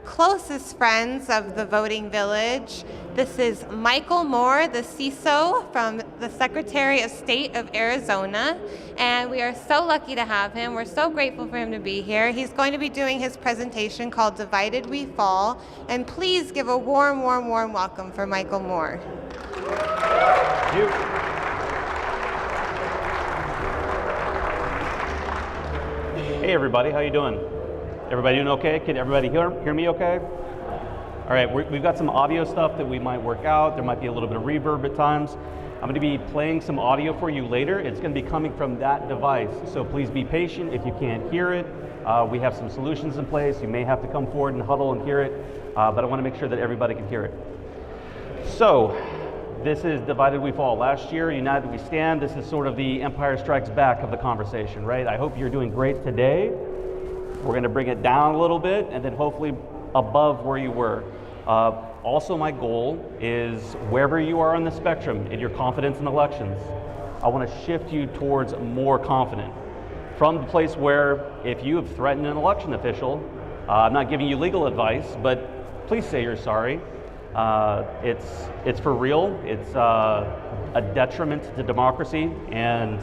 closest friends of the voting village. This is Michael Moore, the CISO from the Secretary of State of Arizona, and we are so lucky to have him. We're so grateful for him to be here. He's going to be doing his presentation called Divided We Fall, and please give a warm, warm, warm welcome for Michael Moore. Thank you. Hey everybody, how you doing? Everybody doing okay? Can everybody hear me okay? All right, we've got some audio stuff that we might work out. There might be a little bit of reverb at times. I'm going to be playing some audio for you later. It's going to be coming from that device, so please be patient if you can't hear it. We have some solutions in place. You may have to come forward and huddle and hear it, but I want to make sure that everybody can hear it. So, this is Divided We Fall. Last year, United We Stand. This is sort of the Empire Strikes Back of the conversation, right? I hope you're doing great today. We're going to bring it down a little bit and then hopefully above where you were. Also, my goal is wherever you are on the spectrum in your confidence in elections, I want to shift you towards more confident. From the place where if you have threatened an election official, I'm not giving you legal advice, but please say you're sorry. It's for real. It's a detriment to democracy, and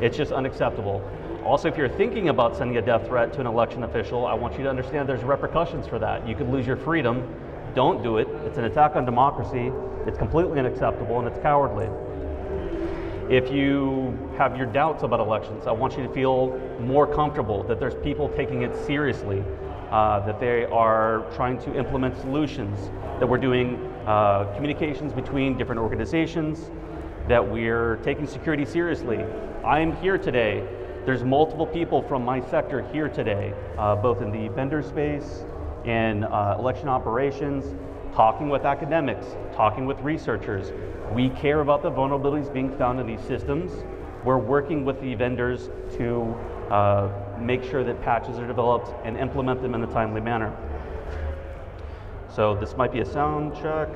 it's just unacceptable. Also, if you're thinking about sending a death threat to an election official, I want you to understand there's repercussions for that. You could lose your freedom. Don't do it. It's an attack on democracy. It's completely unacceptable, and it's cowardly. If you have your doubts about elections, I want you to feel more comfortable that there's people taking it seriously, that they are trying to implement solutions, that we're doing communications between different organizations, that we're taking security seriously. I'm here today. There's multiple people from my sector here today, both in the vendor space and election operations, talking with academics, talking with researchers. We care about the vulnerabilities being found in these systems. We're working with the vendors to make sure that patches are developed and implement them in a timely manner. So this might be a sound check.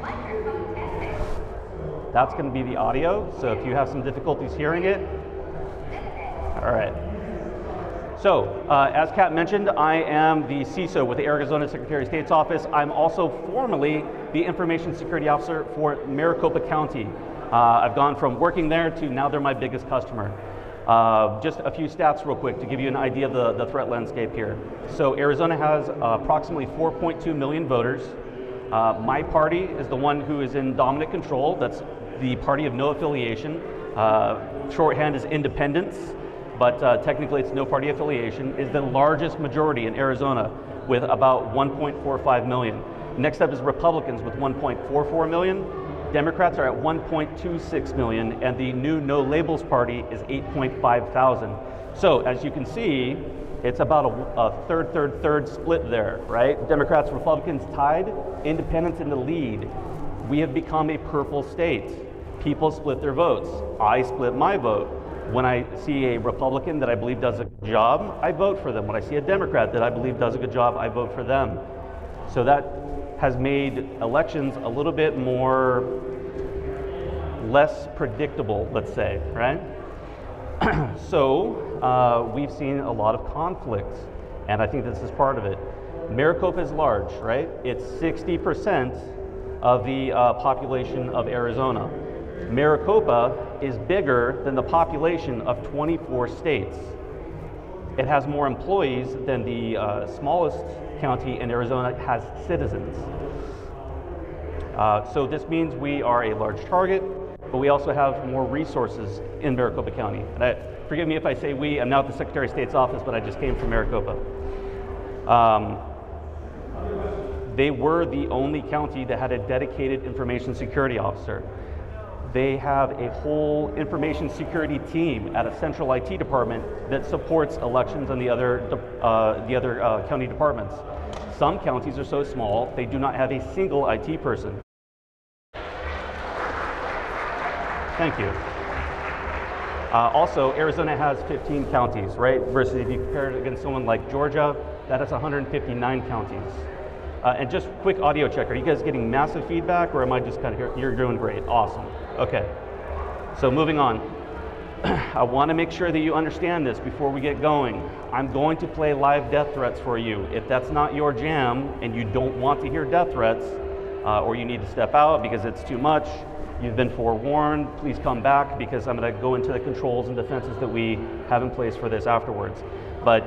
That's going to be the audio, so if you have some difficulties hearing it, all right. So, as Kat mentioned, I am the CISO with the Arizona Secretary of State's office. I'm also formally the Information Security Officer for Maricopa County. I've gone from working there to now they're my biggest customer. Just a few stats real quick to give you an idea of the threat landscape here. So Arizona has approximately 4.2 million voters. My party is the one who is in dominant control. That's the party of no affiliation. Shorthand is independence, but technically it's no party affiliation, is the largest majority in Arizona with about 1.45 million. Next up is Republicans with 1.44 million. Democrats are at 1.26 million, and the new No Labels Party is 8.5 thousand. So as you can see, it's about a third split there, right? Democrats, Republicans tied, independents in the lead. We have become a purple state. People split their votes. I split my vote. When I see a Republican that I believe does a good job, I vote for them. When I see a Democrat that I believe does a good job, I vote for them. So that has made elections a little bit less predictable, let's say, right? So we've seen a lot of conflict, and I think this is part of it. Maricopa is large, right? It's 60% of the population of Arizona. Maricopa is bigger than the population of 24 states. It has more employees than the smallest county in Arizona has citizens. So this means we are a large target, but we also have more resources in Maricopa County. And forgive me if I say we, I'm now at the Secretary of State's office, but I just came from Maricopa. They were the only county that had a dedicated information security officer. They have a whole information security team at a central IT department that supports elections and the other county departments. Some counties are so small, they do not have a single IT person. Thank you. Also, Arizona has 15 counties, right? Versus if you compare it against someone like Georgia, that has 159 counties. And just quick audio check, are you guys getting massive feedback, or am I just kind of here? You're doing great, awesome. Okay, so moving on. I want to make sure that you understand this before we get going. I'm going to play live death threats for you. If that's not your jam and you don't want to hear death threats, or you need to step out because it's too much, you've been forewarned, please come back because I'm going to go into the controls and defenses that we have in place for this afterwards. But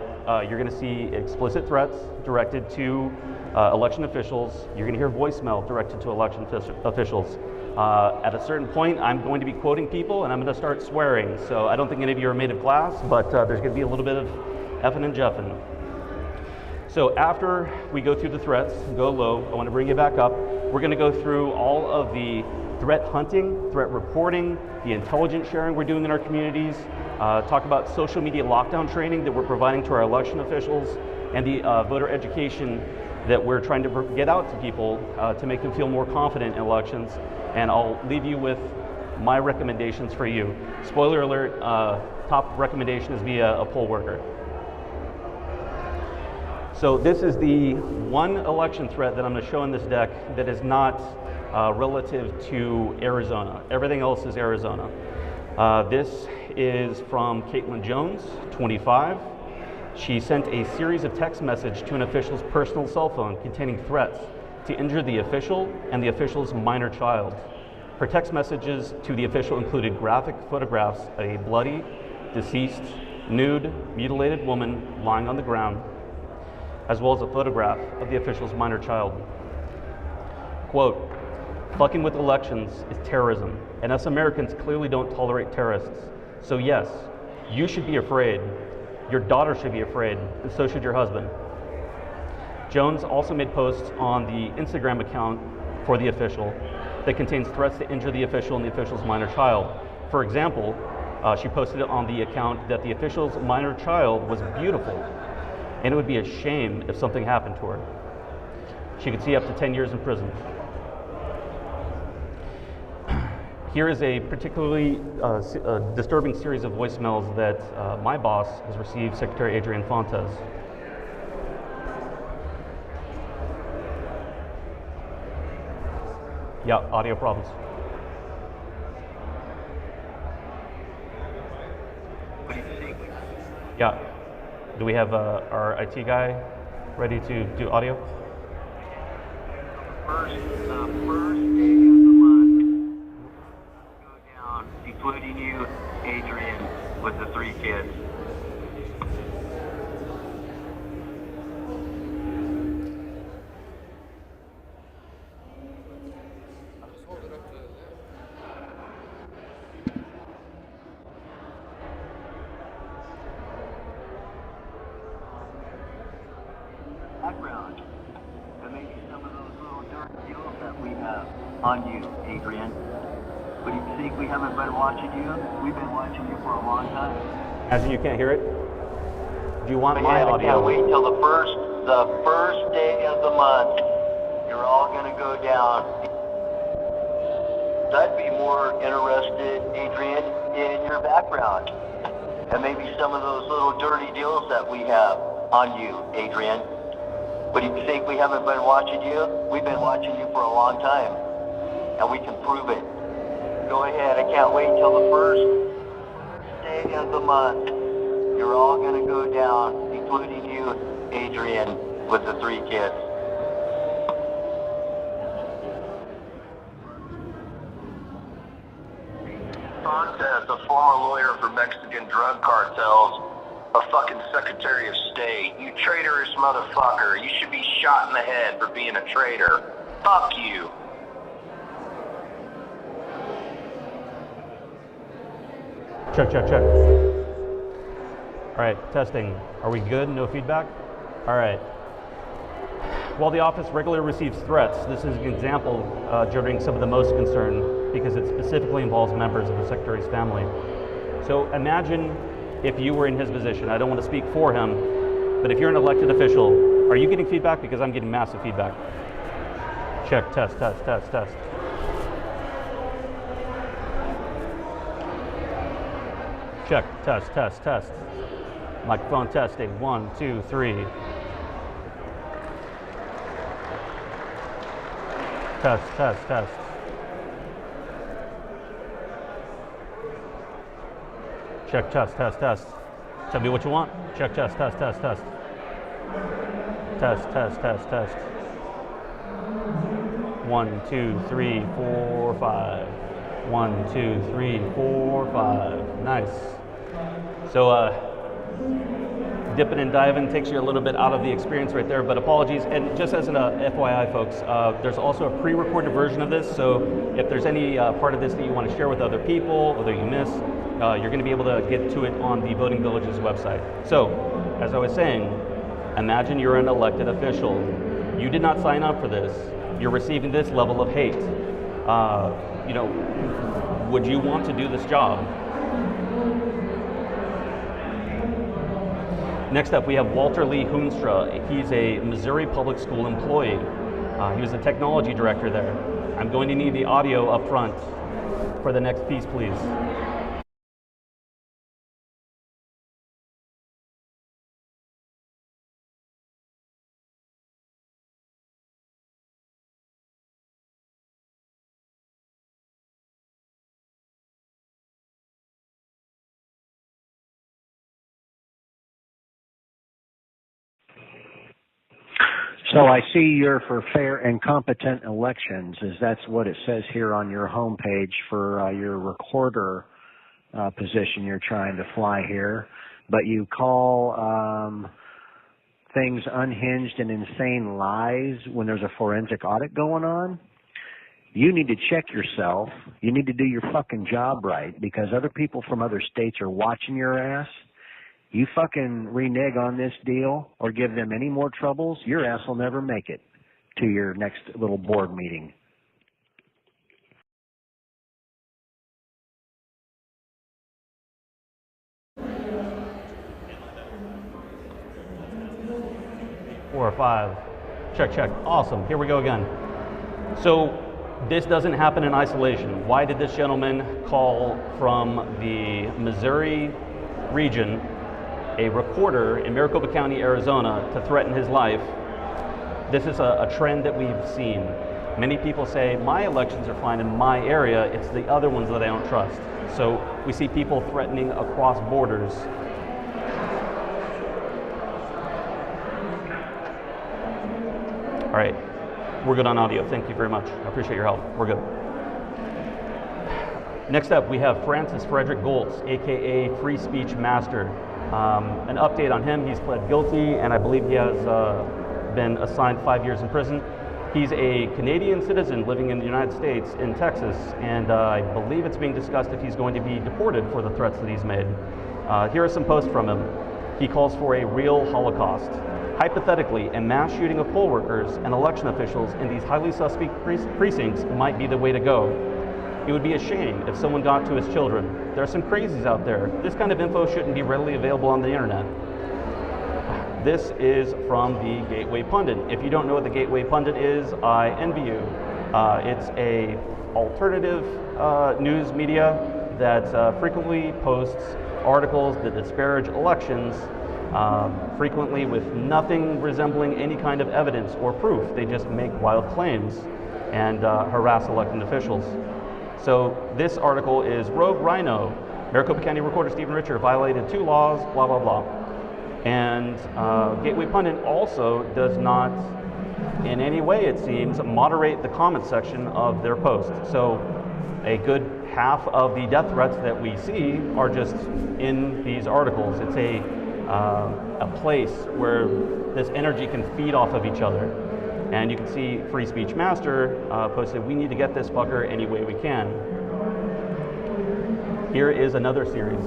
you're going to see explicit threats directed to election officials. You're going to hear voicemail directed to election officials. At a certain point, I'm going to be quoting people and I'm going to start swearing. So I don't think any of you are made of glass, but there's going to be a little bit of effing and jeffing. So after we go through the threats, go low, I want to bring you back up. We're going to go through all of the threat hunting, threat reporting, the intelligence sharing we're doing in our communities, talk about social media lockdown training that we're providing to our election officials, and the voter education that we're trying to get out to people to make them feel more confident in elections. And I'll leave you with my recommendations for you. Spoiler alert, top recommendation is be a poll worker. So this is the one election threat that I'm going to show in this deck that is not relative to Arizona. Everything else is Arizona. This is from Caitlin Jones, 25. She sent a series of text messages to an official's personal cell phone containing threats to injure the official and the official's minor child. Her text messages to the official included graphic photographs of a bloody, deceased, nude, mutilated woman lying on the ground, as well as a photograph of the official's minor child. Quote, "Fucking with elections is terrorism, and us Americans clearly don't tolerate terrorists. So yes, you should be afraid. Your daughter should be afraid, and so should your husband." Jones also made posts on the Instagram account for the official that contains threats to injure the official and the official's minor child. For example, she posted it on the account that the official's minor child was beautiful, and it would be a shame if something happened to her. She could see up to 10 years in prison. Here is a particularly disturbing series of voicemails that my boss has received, Secretary Adrian Fontes. Yeah, audio problems. Yeah. Do we have our IT guy ready to do audio? First day of the month, go down, including you, Adrian, with the 3 kids. Background. And maybe some of those little dirt deals that we have on you, Adrian. But do you think we haven't been watching you? We've been watching you for a long time. Imagine you can't hear it. Do you want my I audio? can't wait till the first day of the month. You're all gonna go down. I'd be more interested, Adrian, in your background. And maybe some of those little dirty deals that we have on you, Adrian. But do you think we haven't been watching you? We've been watching you for a long time. And we can prove it. Go ahead, I can't wait till the first day of the month. You're all gonna go down, including you, Adrian, with the 3 kids. Fontes, a former lawyer for Mexican drug cartels, a fucking Secretary of State. You traitorous motherfucker. You should be shot in the head for being a traitor. Fuck you. Check, check, check. All right, testing. Are we good? No feedback? All right. While the office regularly receives threats, this is an example generating some of the most concern because it specifically involves members of the Secretary's family. So imagine if you were in his position. I don't want to speak for him, but if you're an elected official, are you getting feedback? Because I'm getting massive feedback. Check, test, test, test, test. Check, test, test, test. Microphone testing, 1, 2, 3. Test, test, test. Check, test, test, test. Tell me what you want. Check, test, test, test, test. Test, test, test, test. 1, 2, 3, 4, 5. 1, 2, 3, 4, 5. Nice. So dipping and diving takes you a little bit out of the experience right there, but apologies. And just as an FYI, folks, there's also a pre-recorded version of this. So if there's any part of this that you want to share with other people or that you miss, you're going to be able to get to it on the Voting Village's website. So, as I was saying, imagine you're an elected official. You did not sign up for this. You're receiving this level of hate. Would you want to do this job? Next up, we have Walter Lee Hoonstra. He's a Missouri public school employee. He was a technology director there. I'm going to need the audio up front for the next piece, please. So I see you're for fair and competent elections, as that's what it says here on your homepage for your recorder position you're trying to fly here. But you call things unhinged and insane lies when there's a forensic audit going on. You need to check yourself. You need to do your fucking job right, because other people from other states are watching your ass. You fucking renege on this deal or give them any more troubles, your ass will never make it to your next little board meeting. Four or five. Check, check. Awesome. Here we go again. So this doesn't happen in isolation. Why did this gentleman call from the Missouri region, a recorder in Maricopa County, Arizona, to threaten his life? This is a trend that we've seen. Many people say, my elections are fine in my area, it's the other ones that I don't trust. So we see people threatening across borders. All right, we're good on audio. Thank you very much. I appreciate your help. We're good. Next up, we have Francis Frederick Goltz, AKA Free Speech Master. An update on him: he's pled guilty, and I believe he has been assigned 5 years in prison. He's a Canadian citizen living in the United States in Texas, and I believe it's being discussed if he's going to be deported for the threats that he's made. Here are some posts from him. He calls for a real Holocaust. Hypothetically, a mass shooting of poll workers and election officials in these highly suspect precincts might be the way to go. It would be a shame if someone got to his children. There are some crazies out there. This kind of info shouldn't be readily available on the internet. This is from the Gateway Pundit. If you don't know what the Gateway Pundit is, I envy you. It's a alternative news media that frequently posts articles that disparage elections, frequently with nothing resembling any kind of evidence or proof. They just make wild claims and harass elected officials. So this article is Rogue Rhino. Maricopa County Recorder Stephen Richer violated 2 laws, blah, blah, blah. And Gateway Pundit also does not, in any way it seems, moderate the comment section of their post. So a good half of the death threats that we see are just in these articles. It's a place where this energy can feed off of each other. And you can see Free Speech Master posted, we need to get this fucker any way we can. Here is another series.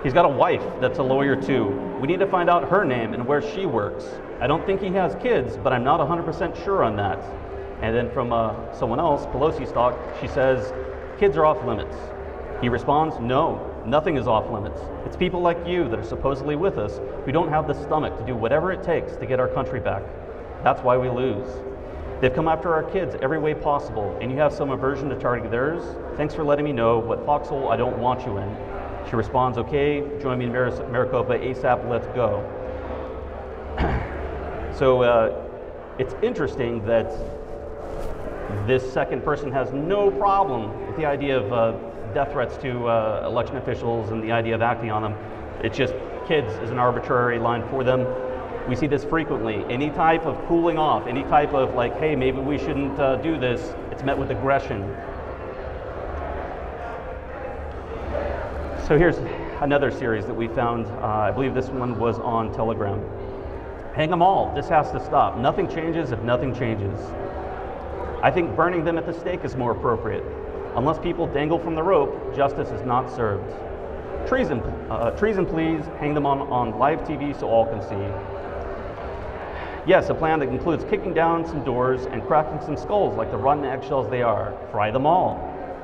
He's got a wife that's a lawyer too. We need to find out her name and where she works. I don't think he has kids, but I'm not 100% sure on that. And then from someone else, Pelosi Stock, she says, kids are off limits. He responds, no, nothing is off limits. It's people like you that are supposedly with us who don't have the stomach to do whatever it takes to get our country back. That's why we lose. They've come after our kids every way possible, and you have some aversion to targeting theirs. Thanks for letting me know what foxhole I don't want you in. She responds, okay, join me in Maricopa ASAP, let's go. So it's interesting that this second person has no problem with the idea of death threats to election officials and the idea of acting on them. It's just kids is an arbitrary line for them. We see this frequently. Any type of cooling off, any type of like, hey, maybe we shouldn't do this, it's met with aggression. So here's another series that we found. I believe this one was on Telegram. Hang them all. This has to stop. Nothing changes if nothing changes. I think burning them at the stake is more appropriate. Unless people dangle from the rope, justice is not served. Treason, please. Hang them on live TV so all can see. Yes, a plan that includes kicking down some doors and cracking some skulls like the rotten eggshells they are. Fry them all.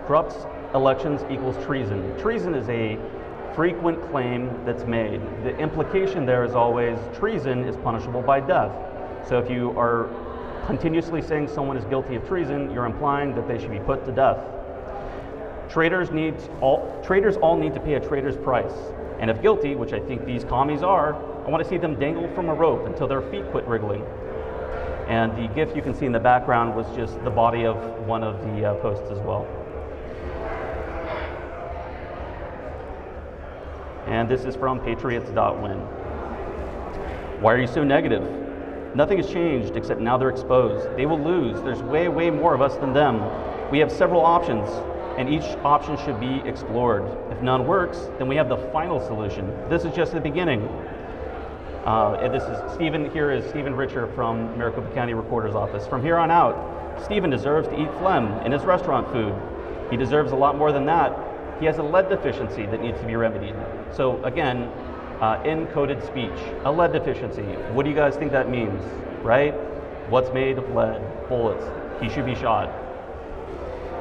Corrupt elections equals treason. Treason is a frequent claim that's made. The implication there is always treason is punishable by death. So if you are continuously saying someone is guilty of treason, you're implying that they should be put to death. Traitors all need to pay a traitor's price. And if guilty, which I think these commies are, I want to see them dangle from a rope until their feet quit wriggling. And the GIF you can see in the background was just the body of one of the posts as well. And this is from patriots.win. Why are you so negative? Nothing has changed except now they're exposed. They will lose. There's way, way more of us than them. We have several options, and each option should be explored. If none works, then we have the final solution. This is just the beginning. And this is Stephen, here is Stephen Richer from Maricopa County Recorder's Office. From here on out, Stephen deserves to eat phlegm in his restaurant food. He deserves a lot more than that. He has a lead deficiency that needs to be remedied. So again, encoded speech, a lead deficiency. What do you guys think that means, right? What's made of lead? Bullets. He should be shot.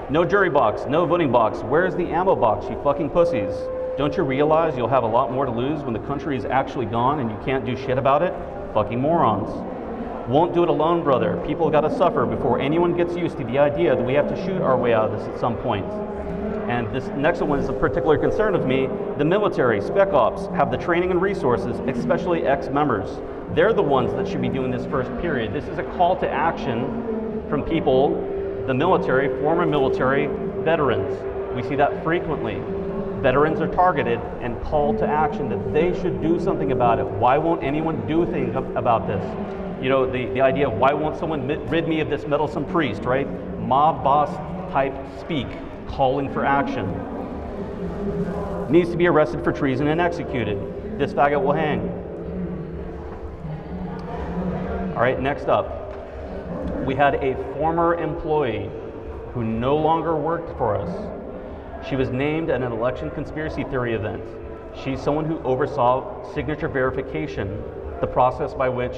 No jury box, no voting box. Where's the ammo box, you fucking pussies? Don't you realize you'll have a lot more to lose when the country is actually gone and you can't do shit about it? Fucking morons. Won't do it alone, brother. People gotta suffer before anyone gets used to the idea that we have to shoot our way out of this at some point. And this next one is a particular concern of me. The military, spec ops, have the training and resources, especially ex-members. They're the ones that should be doing this first period. This is a call to action from people, the military, former military, veterans. We see that frequently. Veterans are targeted and called to action that they should do something about it. Why won't anyone do anything about this? You know, the idea of why won't someone rid me of this meddlesome priest, right? Mob boss type speak, calling for action. Needs to be arrested for treason and executed. This faggot will hang. All right, next up. We had a former employee who no longer worked for us. She was named at an election conspiracy theory event. She's someone who oversaw signature verification, the process by which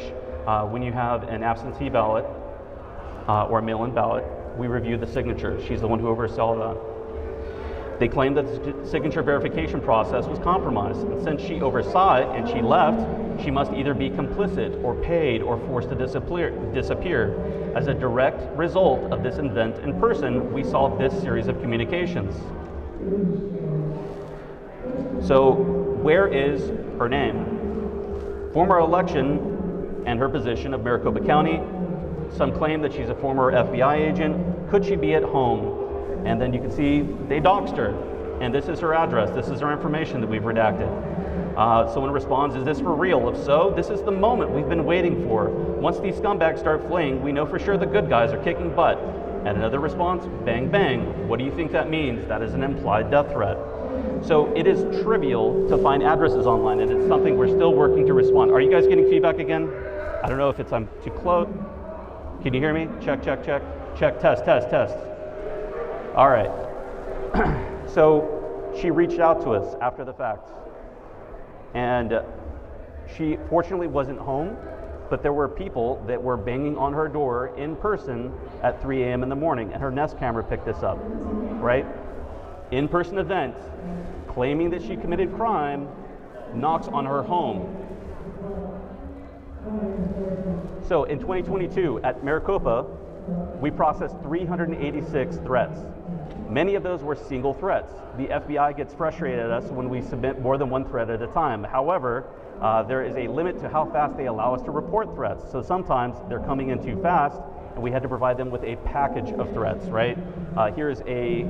when you have an absentee ballot or a mail-in ballot, we review the signature. She's the one who oversaw that. They claimed that the signature verification process was compromised, and since she oversaw it and she left, she must either be complicit or paid or forced to disappear. As a direct result of this event in person, we saw this series of communications. So, where is her name? Former election and her position of Maricopa County. Some claim that she's a former FBI agent. Could she be at home? And then you can see they doxed her. And this is her address. This is her information that we've redacted. Someone responds, is this for real? If so, this is the moment we've been waiting for. Once these scumbags start fleeing, we know for sure the good guys are kicking butt. And another response, bang, bang. What do you think that means? That is an implied death threat. So it is trivial to find addresses online, and it's something we're still working to respond. Are you guys getting feedback again? I don't know if I'm too close. Can you hear me? Check, check, check. Check, test, test, test. All right. So she reached out to us after the fact. And she fortunately wasn't home, but there were people that were banging on her door in person at 3 a.m. in the morning, and her Nest camera picked this up, right? In-person event, claiming that she committed crime, knocks on her home. So in 2022 at Maricopa, we processed 386 threats. Many of those were single threats. The FBI gets frustrated at us when we submit more than one threat at a time. However, there is a limit to how fast they allow us to report threats. So sometimes they're coming in too fast and we had to provide them with a package of threats, right? Here's a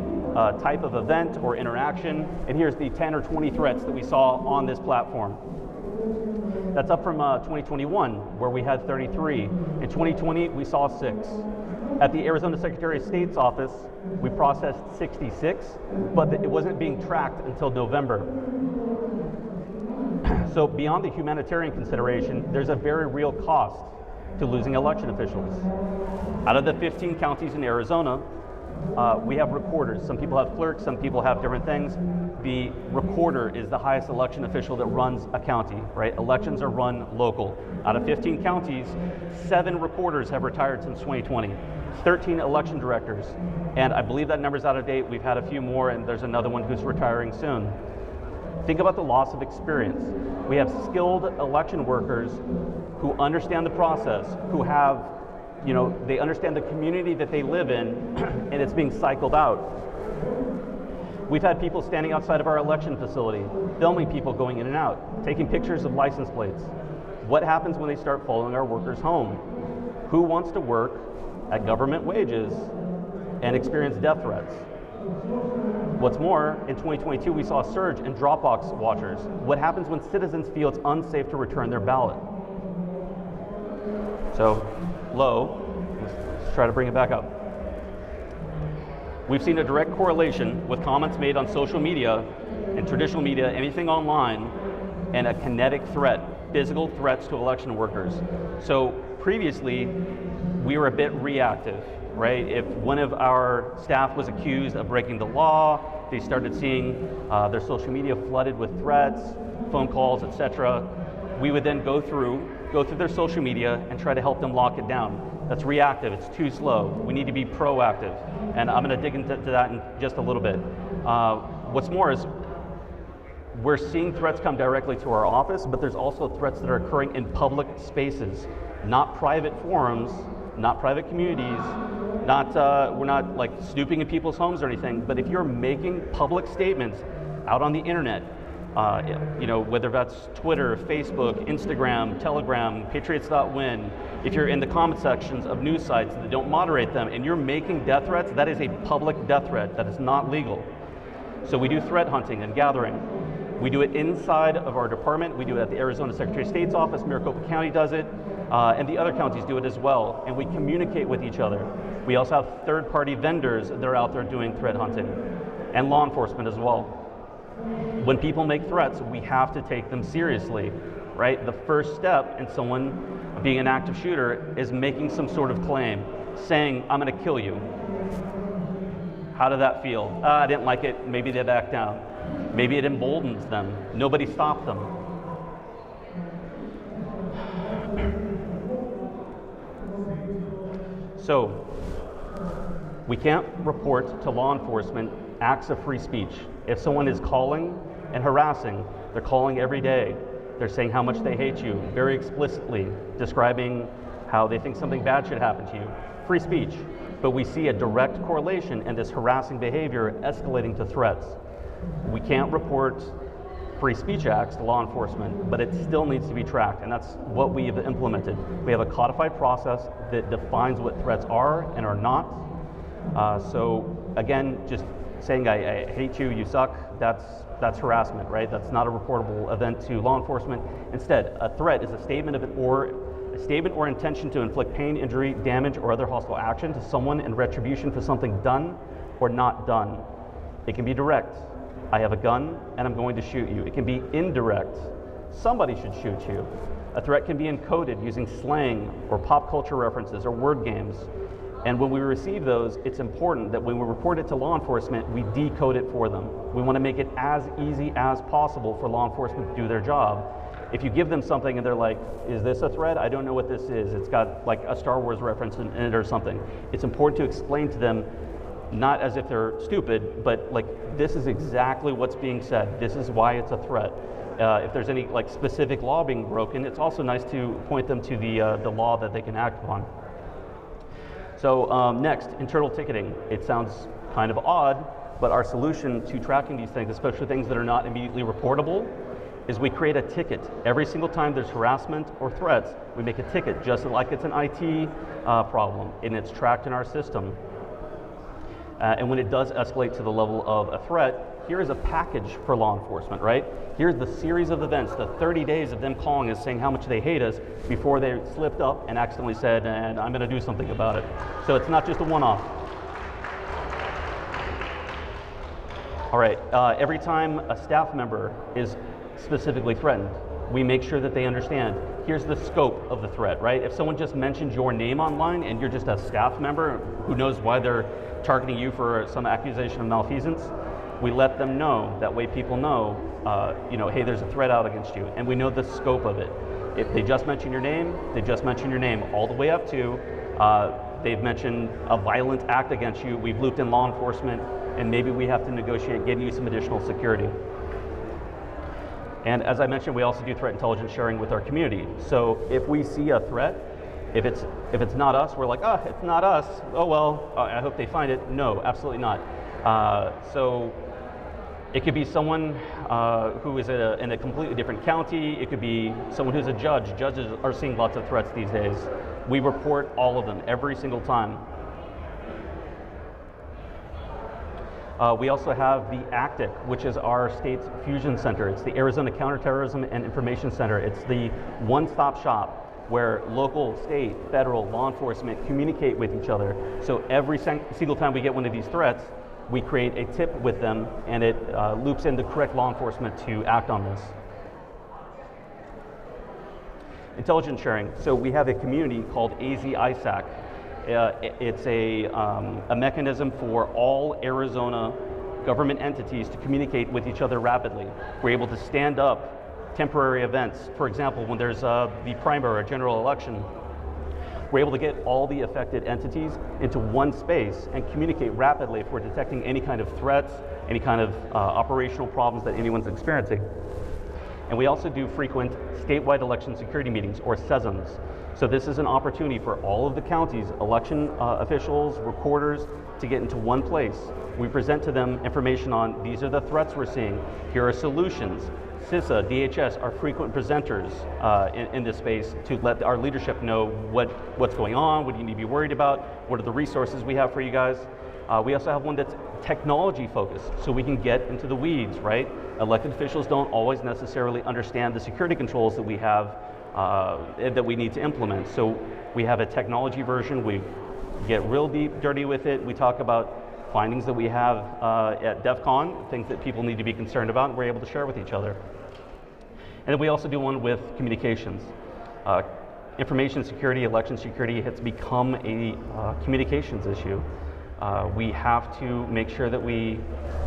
type of event or interaction, and here's the 10 or 20 threats that we saw on this platform. That's up from 2021, where we had 33. In 2020, we saw 6. At the Arizona Secretary of State's office, we processed 66, but it wasn't being tracked until November. So beyond the humanitarian consideration, there's a very real cost to losing election officials. Out of the 15 counties in Arizona, we have recorders. Some people have clerks, some people have different things. The recorder is the highest election official that runs a county, right? Elections are run local. Out of 15 counties, 7 recorders have retired since 2020, 13 election directors, and I believe that number's out of date. We've had a few more, and there's another one who's retiring soon. Think about the loss of experience. We have skilled election workers who understand the process, who have, they understand the community that they live in, and it's being cycled out. We've had people standing outside of our election facility, filming people going in and out, taking pictures of license plates. What happens when they start following our workers home? Who wants to work at government wages and experience death threats? What's more, in 2022, we saw a surge in Dropbox watchers. What happens when citizens feel it's unsafe to return their ballot? So, low, let's try to bring it back up. We've seen a direct correlation with comments made on social media and traditional media, anything online, and a kinetic threat, physical threats to election workers. So previously, we were a bit reactive, right? If one of our staff was accused of breaking the law, they started seeing their social media flooded with threats, phone calls, etc. We would then go through their social media and try to help them lock it down. That's reactive, it's too slow. We need to be proactive. And I'm gonna dig into that in just a little bit. What's more is we're seeing threats come directly to our office, but there's also threats that are occurring in public spaces, not private forums, not private communities, we're not like snooping in people's homes or anything, but if you're making public statements out on the internet, whether that's Twitter, Facebook, Instagram, Telegram, Patriots.win, if you're in the comment sections of news sites that don't moderate them and you're making death threats, that is a public death threat. That is not legal. So we do threat hunting and gathering. We do it inside of our department. We do it at the Arizona Secretary of State's office. Maricopa County does it, and the other counties do it as well. And we communicate with each other. We also have third-party vendors that are out there doing threat hunting, and law enforcement as well. When people make threats, we have to take them seriously, right? The first step in someone being an active shooter is making some sort of claim, saying, I'm gonna kill you. How did that feel? I didn't like it, maybe they back down. Maybe it emboldens them. Nobody stopped them. So, we can't report to law enforcement acts of free speech. If someone is calling and harassing, they're calling every day. They're saying how much they hate you, very explicitly, describing how they think something bad should happen to you. Free speech. But we see a direct correlation in this harassing behavior escalating to threats. We can't report free speech acts to law enforcement, but it still needs to be tracked, and that's what we have implemented. We have a codified process that defines what threats are and are not. So again, just saying I hate you, you suck, that's harassment, right? That's not a reportable event to law enforcement. Instead, a threat is a statement or intention to inflict pain, injury, damage, or other hostile action to someone in retribution for something done or not done. It can be direct. I have a gun and I'm going to shoot you. It can be indirect. Somebody should shoot you. A threat can be encoded using slang or pop culture references or word games. And when we receive those, it's important that when we report it to law enforcement, we decode it for them. We want to make it as easy as possible for law enforcement to do their job. If you give them something and they're like, is this a threat? I don't know what this is. It's got like a Star Wars reference in it or something. It's important to explain to them, not as if they're stupid, but like, this is exactly what's being said. This is why it's a threat. If there's any like specific law being broken, it's also nice to point them to the law that they can act upon. So next, internal ticketing. It sounds kind of odd, but our solution to tracking these things, especially things that are not immediately reportable, is we create a ticket. Every single time there's harassment or threats, we make a ticket, just like it's an IT problem, and it's tracked in our system. And when it does escalate to the level of a threat, here is a package for law enforcement, right? Here's the series of events, the 30 days of them calling us saying how much they hate us before they slipped up and accidentally said, and I'm gonna do something about it. So it's not just a one-off. All right, every time a staff member is specifically threatened, we make sure that they understand, here's the scope of the threat, right? If someone just mentions your name online and you're just a staff member who knows why they're targeting you for some accusation of malfeasance, we let them know. That way people know, hey, there's a threat out against you, and we know the scope of it. If they just mention your name, they just mention your name, all the way up to they've mentioned a violent act against you, we've looped in law enforcement, and maybe we have to negotiate getting you some additional security. And as I mentioned, we also do threat intelligence sharing with our community. So if we see a threat, if it's not us, we're like, oh, it's not us. Oh well, I hope they find it. No, absolutely not. So it could be someone who is in a completely different county. It could be someone who's a judge. Judges are seeing lots of threats these days. We report all of them every single time. We also have the ACTIC, which is our state's fusion center. It's the Arizona Counterterrorism and Information Center. It's the one-stop shop where local, state, federal, law enforcement communicate with each other. So every single time we get one of these threats, we create a tip with them, and it loops in the correct law enforcement to act on this. Intelligence sharing. So we have a community called AZ-ISAC. It's a mechanism for all Arizona government entities to communicate with each other rapidly. We're able to stand up temporary events. For example, when there's the primary or general election, we're able to get all the affected entities into one space and communicate rapidly if we're detecting any kind of threats, any kind of operational problems that anyone's experiencing. And we also do frequent statewide election security meetings, or SESMs. So this is an opportunity for all of the counties, election officials, recorders, to get into one place. We present to them information on, these are the threats we're seeing, here are solutions. CISA, DHS are frequent presenters in this space to let our leadership know what's going on, what you need to be worried about, what are the resources we have for you guys. We also have one that's technology focused, so we can get into the weeds, right? Elected officials don't always necessarily understand the security controls that we have that we need to implement. So we have a technology version. We get real deep, dirty with it. We talk about findings that we have at DEF CON, things that people need to be concerned about, and we're able to share with each other. And then we also do one with communications. Information security, election security has become a communications issue. We have to make sure that we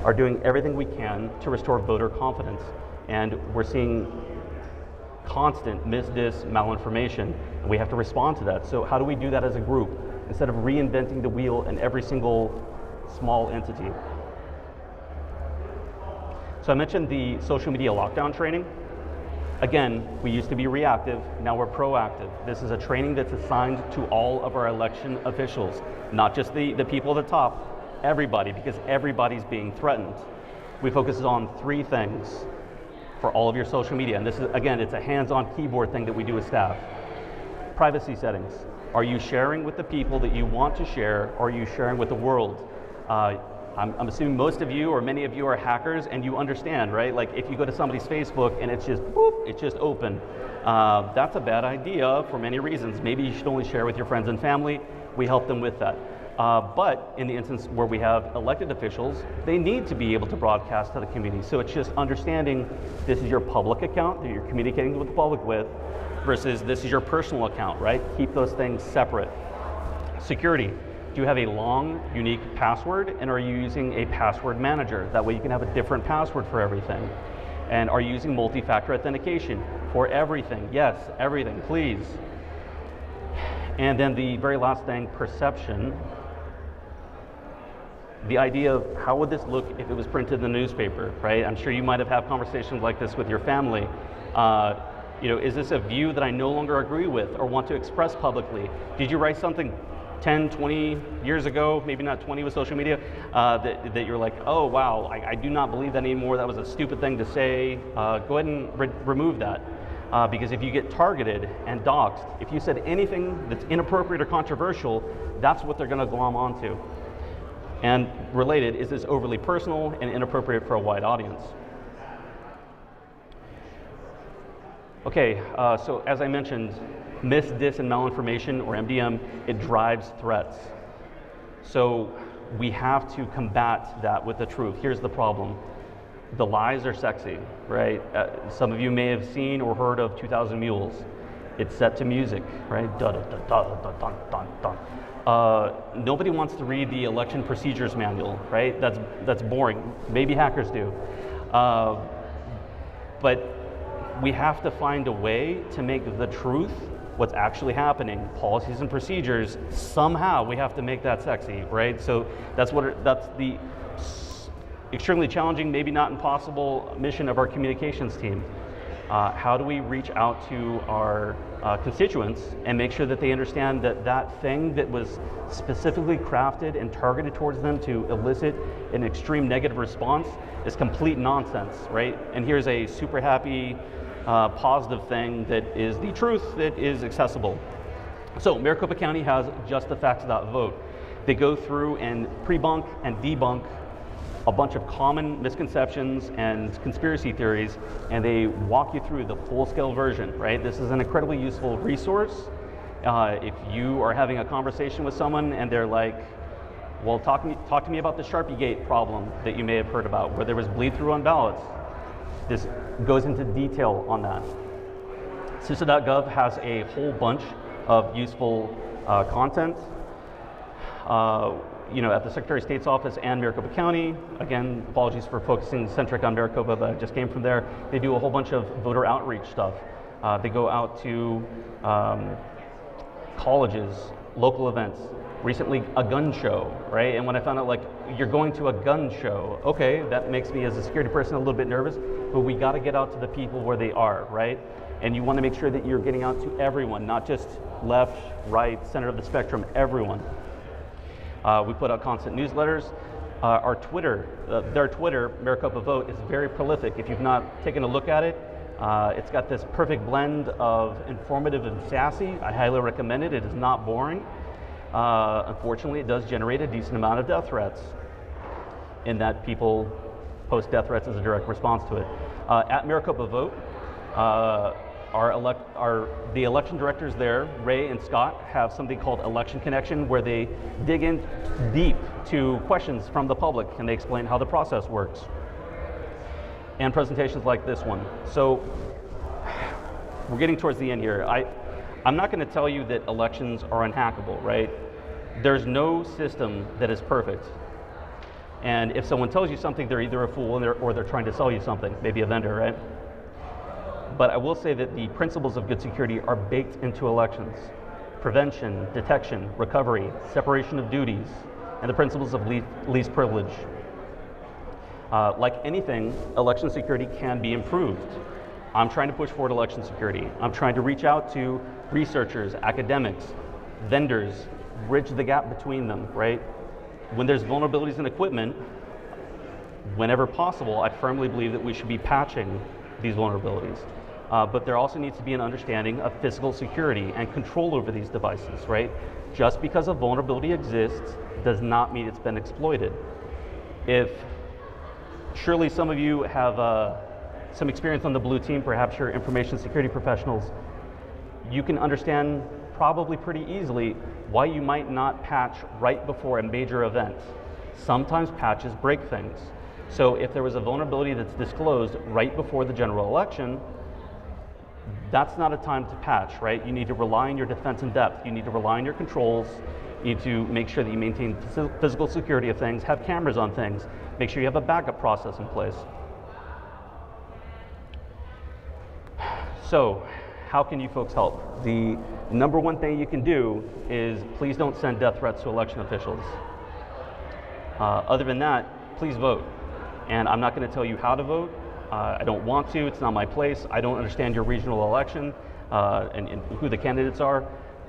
are doing everything we can to restore voter confidence. And we're seeing constant malinformation, and we have to respond to that. So how do we do that as a group instead of reinventing the wheel in every single small entity? So I mentioned the social media lockdown training. Again, we used to be reactive, now we're proactive. This is a training that's assigned to all of our election officials, not just the people at the top, everybody, because everybody's being threatened. We focus on 3 things for all of your social media, and this is, again, it's a hands-on keyboard thing that we do with staff. Privacy settings. Are you sharing with the people that you want to share, or are you sharing with the world? I'm assuming most of you or many of you are hackers, and you understand, right? Like if you go to somebody's Facebook and it's just, boop, it's just open. That's a bad idea for many reasons. Maybe you should only share with your friends and family. We help them with that. But in the instance where we have elected officials, they need to be able to broadcast to the community. So it's just understanding this is your public account that you're communicating with the public with versus this is your personal account, right? Keep those things separate. Security. Do you have a long, unique password, and are you using a password manager? That way you can have a different password for everything. And are you using multi-factor authentication for everything? Yes, everything, please. And then the very last thing, perception. The idea of how would this look if it was printed in the newspaper, right? I'm sure you might have had conversations like this with your family. Is this a view that I no longer agree with or want to express publicly? Did you write something 10, 20 years ago, maybe not 20 with social media, that you're like, oh wow, I do not believe that anymore, that was a stupid thing to say, go ahead and remove that. Because if you get targeted and doxxed, if you said anything that's inappropriate or controversial, that's what they're going to glom onto. And related, is this overly personal and inappropriate for a wide audience? Okay, so as I mentioned, mis, dis, and malinformation, or MDM, it drives threats. So we have to combat that with the truth. Here's the problem. The lies are sexy, right? Some of you may have seen or heard of 2000 Mules. It's set to music, right? Da da da da da da da da. Nobody wants to read the election procedures manual, right? That's boring. Maybe hackers do. But we have to find a way to make the truth, what's actually happening, policies and procedures, somehow we have to make that sexy, right? So that's the extremely challenging, maybe not impossible mission of our communications team. How do we reach out to our constituents and make sure that they understand that that thing that was specifically crafted and targeted towards them to elicit an extreme negative response is complete nonsense, right? And here's a super happy, positive thing that is the truth that is accessible. So Maricopa County has justthefacts.vote. They go through and pre-bunk and debunk a bunch of common misconceptions and conspiracy theories, and they walk you through the full-scale version, right? This is an incredibly useful resource. If you are having a conversation with someone and they're like, well, talk to me about the Sharpiegate problem that you may have heard about, where there was bleed-through on ballots. This goes into detail on that. CISA.gov has a whole bunch of useful content. At the Secretary of State's office and Maricopa County, again, apologies for focusing centric on Maricopa, but I just came from there. They do a whole bunch of voter outreach stuff. They go out to colleges, local events, recently a gun show, right? And when I found out, like, you're going to a gun show, okay, that makes me as a security person a little bit nervous, but we gotta get out to the people where they are, right? And you wanna make sure that you're getting out to everyone, not just left, right, center of the spectrum, everyone. We put out constant newsletters. Our Twitter, their Twitter, Maricopa Vote, is very prolific. If you've not taken a look at it, it's got this perfect blend of informative and sassy. I highly recommend it. It is not boring. Unfortunately, it does generate a decent amount of death threats, in that people post death threats as a direct response to it. At Maricopa Vote, the election directors there, Ray and Scott, have something called Election Connection, where they dig in deep to questions from the public and they explain how the process works. And presentations like this one. So we're getting towards the end here. I'm not going to tell you that elections are unhackable, right? There's no system that is perfect. And if someone tells you something, they're either a fool or they're trying to sell you something, maybe a vendor, right? But I will say that the principles of good security are baked into elections. Prevention, detection, recovery, separation of duties, and the principles of least privilege. Like anything, election security can be improved. I'm trying to push forward election security. I'm trying to reach out to researchers, academics, vendors, bridge the gap between them, right? When there's vulnerabilities in equipment, whenever possible, I firmly believe that we should be patching these vulnerabilities. But there also needs to be an understanding of physical security and control over these devices, right? Just because a vulnerability exists does not mean it's been exploited. Surely some of you have some experience on the blue team, perhaps you're information security professionals, you can understand probably pretty easily why you might not patch right before a major event. Sometimes patches break things. So if there was a vulnerability that's disclosed right before the general election, that's not a time to patch, right? You need to rely on your defense in depth. You need to rely on your controls. You need to make sure that you maintain physical security of things, have cameras on things, make sure you have a backup process in place. So, how can you folks help? The number one thing you can do is please don't send death threats to election officials. Other than that, please vote. And I'm not going to tell you how to vote. I don't want to, it's not my place. I don't understand your regional election and who the candidates are.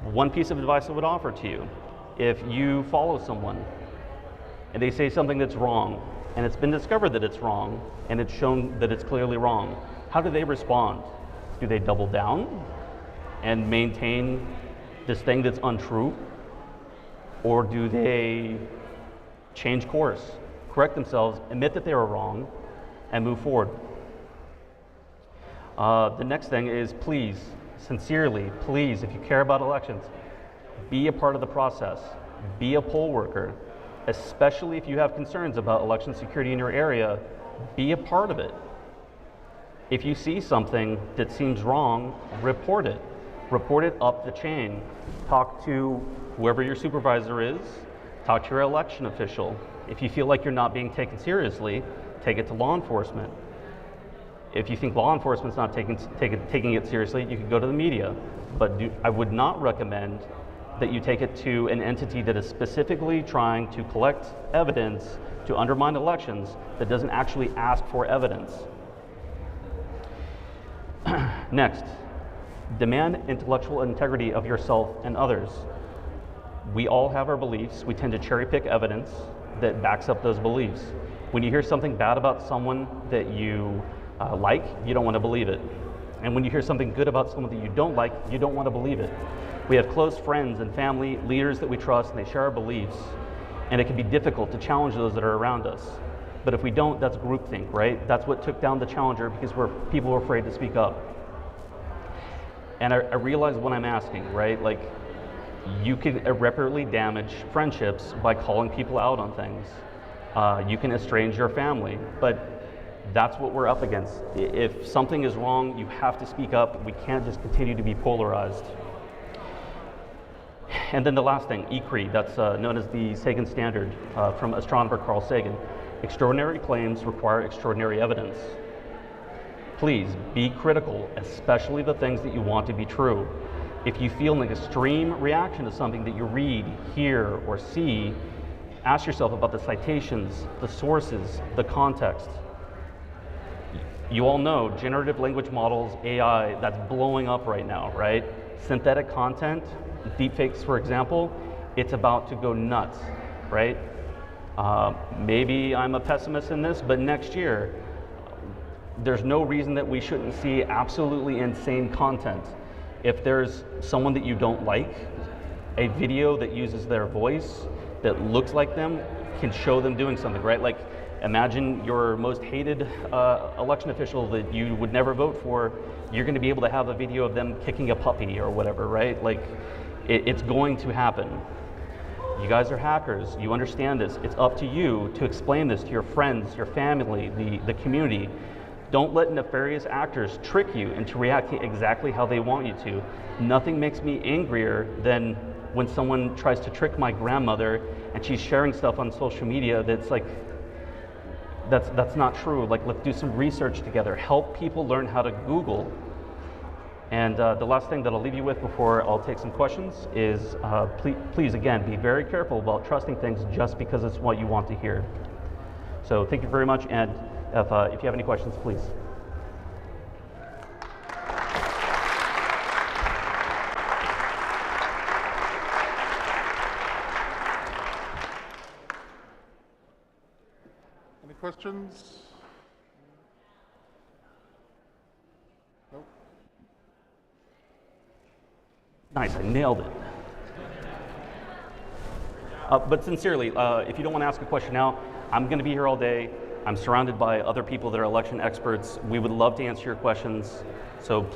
One piece of advice I would offer to you, if you follow someone and they say something that's wrong, and it's been discovered that it's wrong, and it's shown that it's clearly wrong, how do they respond? Do they double down and maintain this thing that's untrue? Or do they change course, correct themselves, admit that they were wrong, and move forward? The next thing is, please, sincerely, please, if you care about elections, be a part of the process. Be a poll worker, especially if you have concerns about election security in your area. Be a part of it. If you see something that seems wrong, report it. Report it up the chain. Talk to whoever your supervisor is. Talk to your election official. If you feel like you're not being taken seriously, take it to law enforcement. If you think law enforcement's not taking it seriously, you can go to the media. But I would not recommend that you take it to an entity that is specifically trying to collect evidence to undermine elections that doesn't actually ask for evidence. Next, demand intellectual integrity of yourself and others. We all have our beliefs. We tend to cherry pick evidence that backs up those beliefs. When you hear something bad about someone that you like, you don't want to believe it. And when you hear something good about someone that you don't like, you don't want to believe it. We have close friends and family, leaders that we trust, and they share our beliefs. And it can be difficult to challenge those that are around us. But if we don't, that's groupthink, right? That's what took down the challenger, because people were afraid to speak up. And I realize what I'm asking, right? Like, you can irreparably damage friendships by calling people out on things. You can estrange your family, but that's what we're up against. If something is wrong, you have to speak up. We can't just continue to be polarized. And then the last thing, ECRI, that's known as the Sagan Standard from astronomer Carl Sagan. Extraordinary claims require extraordinary evidence. Please be critical, especially the things that you want to be true. If you feel an extreme reaction to something that you read, hear, or see, ask yourself about the citations, the sources, the context. You all know generative language models, AI, that's blowing up right now, right? Synthetic content, deepfakes, for example, it's about to go nuts, right? Maybe I'm a pessimist in this, but next year, there's no reason that we shouldn't see absolutely insane content. If there's someone that you don't like, a video that uses their voice, that looks like them, can show them doing something, right? Like, imagine your most hated election official that you would never vote for, you're gonna be able to have a video of them kicking a puppy or whatever, right? Like, it's going to happen. You guys are hackers, you understand this. It's up to you to explain this to your friends, your family, the community. Don't let nefarious actors trick you into reacting exactly how they want you to. Nothing makes me angrier than when someone tries to trick my grandmother and she's sharing stuff on social media that's like, that's not true. Like, let's do some research together. Help people learn how to Google. And the last thing that I'll leave you with before I'll take some questions is please, again, be very careful about trusting things just because it's what you want to hear. So thank you very much, and if you have any questions, please. Any questions? Nope. Nice, I nailed it. But sincerely, if you don't want to ask a question now, I'm going to be here all day. I'm surrounded by other people that are election experts. We would love to answer your questions, so please.